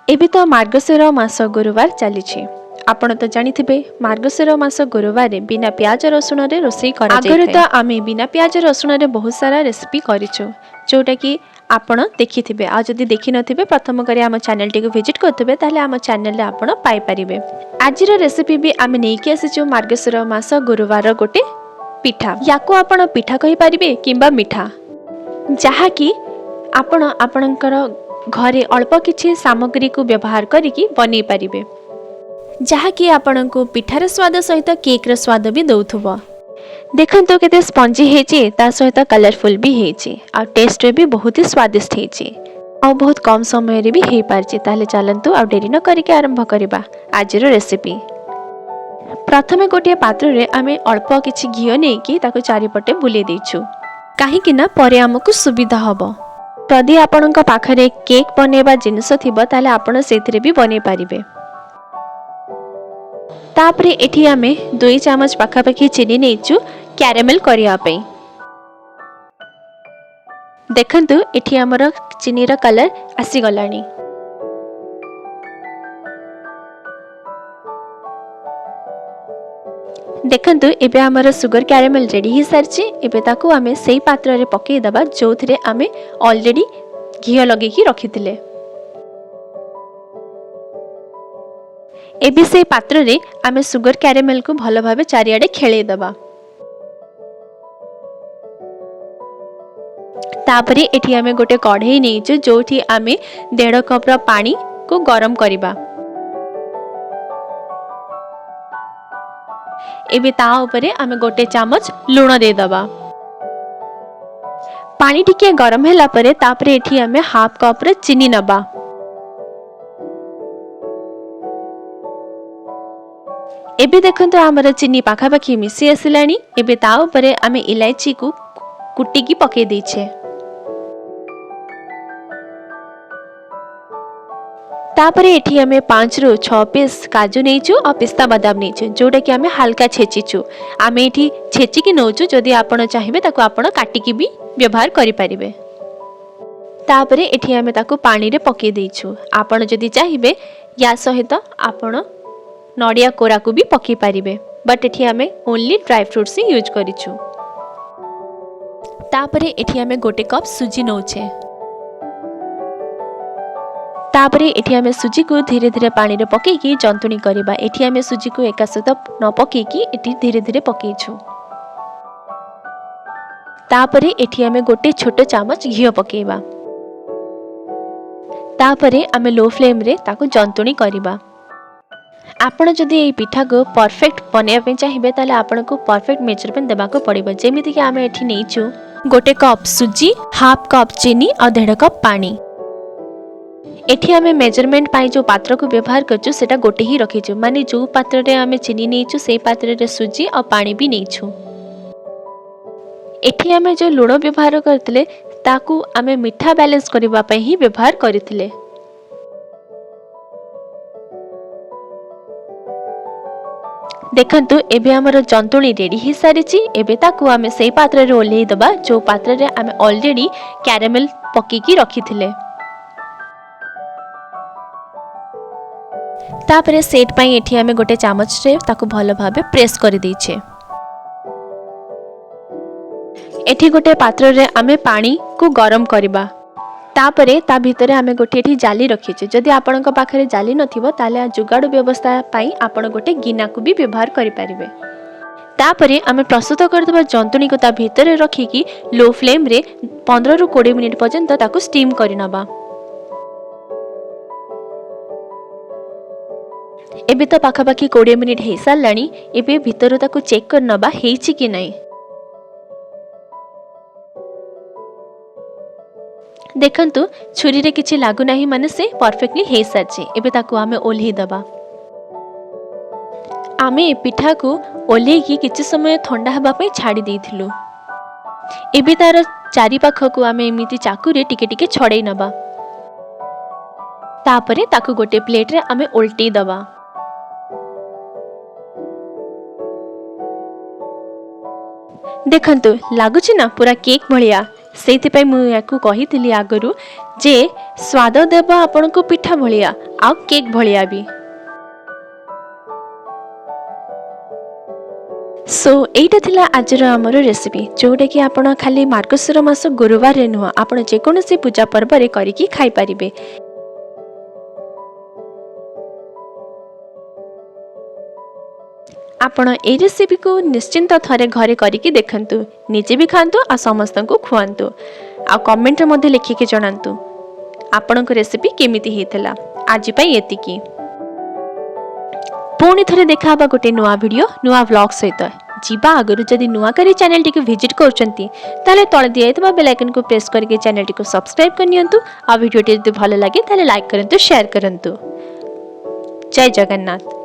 एबे तो मार्गशीर मास गुरुवार चली। आपण तो जानिथिबे मार्गशीर मास गुरुवार बिना प्याज रसुण रे रोषेई करा जाय। आगरे तो आमे बिना प्याज रसुण रे बहुत सारा रेसिपी करिछु जोटा कि आपण देखिथिबे। आ जदि देखि नथिबे प्रथम करी आम चैनल टी को विजिट करथिबे ताले आम चैनल रे आपण पाई परिबे। आजिर रेसिपी भी आमे नै कि आसीछु मार्गशीर मास गुरुवार गोटे पिठा। याको आपण पिठा कहि परिबे किंबा मिठा, जहा कि आपण आपणकर घरे अल्प किछि सामग्री को व्यवहार करिकी बनै परिबे, जहा कि आपण को पिठार स्वाद सहित केक र स्वाद भी दउथुबो। देखंतु केते स्पंजी हेची, ता सहित कलरफुल भी हेची आ टेस्ट रे भी बहुत ही स्वादिष्ट हेची आ बहुत कम समय रे भी हे पारची। ताले चलंतु आ डेरी न करिके आरंभ करिबा आजिर रेसिपी। प्रथमे गोटे पात्र रे आमे अल्प किछि घियो नै कि ताको चारिपटे बुले दैछु, काहे कि ना परे हमकु सुविधा हबो। जदि आपणक पाखरे केक बनेबा जिनिस थिबो ताले आपण सेथिरे भी बनै पारिबे। तापरे एठी आमे 2 चमच पाखापाखी चीनी नेचु कैरेमल करिया पई। देखंतु एठी हमर चीनी रा कलर आसी गलानी। देखंतु एबे हमर सुगर कैरेमल रेडी ही सरची। एबे ताकू आमे सेही पात्र रे पकेई दबा जोथिरे आमे ऑलरेडी घियो लगे की रखिथिले। एबे से पात्र रे आमे सुगर कैरेमल को भलो भाबे चारियाडे खेले दबा। तापरे एठी आमे गोटे कढ़ई नेइछु जोठी आमे 1.5 कप रा पानी को गरम करिबा। एबे ता ऊपरे आमे गोटे चामच लूण दे दबा। पानी टिके गरम हैला परे तापरे एठी आमे हाफ कप रे चीनी नबा। एबे देखंतु हमर चीनी पाखापाखी मिसी आसिलानी। एबे ता ऊपरे आमे इलायची को कुटी की पके दैछे। तापरे एठी आमे 5 रु 6 पीस काजू नेइछु आ पिस्ता बादाम नेइछु जोटा कि आमे हल्का छेचिछु। आमे एठी छेचि कि नउछु, जदि आपण चाहिबे ताको आपण काटी की भी व्यवहार करि परिबे। तापरे एठी आमे ताको पानी रे पके दैछु। आपण जदि चाहिबे या सहित आपण नडिया कोरा को भी पके पारिबे, बट एठी आमे ओनली ड्राई फ्रूट्स ही यूज करिछु। तापरे एठी आमे गोटे कप सुजी नउछे। तापरे एठी आमे सुजी को धीरे धीरे पानी रे पके की जंतुणी करिबा। एठी आमे सुजी को एका सहित न पके की एठी धीरे धीरे पकेछु। तापरे एठी आमे गोटे छोटो चामच घियो पकेबा। तापरे आमे लो फ्लेम रे ताको जंतुणी करिबा। आपण जदि ए पिठा को परफेक्ट बनेबा पे चाहिबे ताले आपण को परफेक्ट मेजरमेंट देबा को पड़िबो। जेमिति कि आमे एठी नेइछु गोटे कप सुजी, हाफ कप चीनी और 1.5 कप पानी। एठी आमे मेजरमेंट पाई जो पात्र को व्यवहार करछु सेटा गोटे ही रखिछु, माने जो पात्र रे आमे चीनी नेइछु से पात्र रे सुजी और पानी भी नेइछु। एठी आमे जो लूण व्यवहार करथिले ताकू आमे मिठा बैलेंस करबा पई ही व्यवहार करिथिले। देखंतु एबे हमर जंतुणी रेडी ही सारिची। एबे ताकू आमे सेही पात्र रे ओल्हेई दबा जो पात्र रे आमे ऑलरेडी कैरेमल पकी की रखिथिले। तापरे सेट पई एठी आमे गोटे चामच रे ताकू भलो भाबे प्रेस करि दैछे। एठी गोटे पात्र रे आमे पानी को गरम करिबा। तापरे ता भितरे आमे गोटे एठी जाली रखिछे। जदि आपणक पाखरे जाली नथिबो ताले जुगाड़ व्यवस्था पई आपण गोटे गिना को भी व्यवहार करि परिबे। तापरे आमे प्रस्तुत करदबा जंतुणी को ता भितरे रखी की लो फ्लेम रे 15 रु 20 मिनिट पर्यंत ताको स्टीम करि नबा। एबे तो पाखापाखी 20 मिनिट हे सारलानी। एबे भितरु ताको चेक कर नबा हेछि कि नै। देखंतु छुरी रे किछि लागु नाही, माने से परफेक्टली हे सारछि। एबे ताको आमे ओल्ही दबा। आमे पिठा को ओल्हे की किछि समय ठंडा हबा पई छाडी देथिलु। एबे तार चारि पाख को आमे एमिति चाकू रे टिके टिके छडै नबा। तापरे ताको गोटे प्लेट रे आमे उल्टी दबा। देखंतु लागुछि ना पूरा केक भलिया। ସେଇଥିପାଇଁ ମୁଁ ୟାକୁ କହିଥିଲି ଆଗରୁ ଯେ ସ୍ୱାଦ ଦେବ ଆପଣଙ୍କୁ ପିଠା ଭଳିଆ ଆଉ କେକ୍ ଭଳିଆ ବି। ସୋ এইটা ଥିଲା ଆଜିର ଆମର ରେସିପି, ଯେଉଁଟାକି ଆପଣ ଖାଲି ମାର୍ଗଶିର ମାସ ଗୁରୁବାରରେ ନୁହଁ, ଆପଣ ଯେକୌଣସି ପୂଜା ପର୍ବରେ କରିକି ଖାଇପାରିବେ। ଆପଣ এই ରେସିପିକୁ ନିଶ୍ଚିନ୍ତ ଥରେ ଘରେ କରିକି ଦେଖନ୍ତୁ, ନିଜେ ବି ଖାଆନ୍ତୁ ଆଉ ସମସ୍ତଙ୍କୁ ଖୁଆନ୍ତୁ, ଆଉ କମେଣ୍ଟରେ ମଧ୍ୟ ଲେଖିକି ଜଣାନ୍ତୁ ଆପଣଙ୍କ ରେସିପି କେମିତି ହେଇଥିଲା। ଆଜି ପାଇଁ ଏତିକି, ପୁଣି ଥରେ ଦେଖା ହେବା ଗୋଟେ ନୂଆ ଭିଡ଼ିଓ ନୂଆ ଭ୍ଲଗ ସହିତ। ଯିବା ଆଗରୁ ଯଦି ନୂଆ କରି ଚ୍ୟାନେଲଟିକୁ ଭିଜିଟ୍ କରୁଛନ୍ତି ତାହେଲେ ତଳେ ଦିଆଯାଇଥିବା ବେଲ୍ ଆଇକନକୁ ପ୍ରେସ୍ କରିକି ଚ୍ୟାନେଲଟିକୁ ସବସ୍କ୍ରାଇବ୍ କରିନିଅନ୍ତୁ। ଆଉ ଭିଡ଼ିଓଟି ଯଦି ଭଲ ଲାଗେ ତାହେଲେ ଲାଇକ୍ କରନ୍ତୁ, ସେୟାର କରନ୍ତୁ। ଜୟ ଜଗନ୍ନାଥ।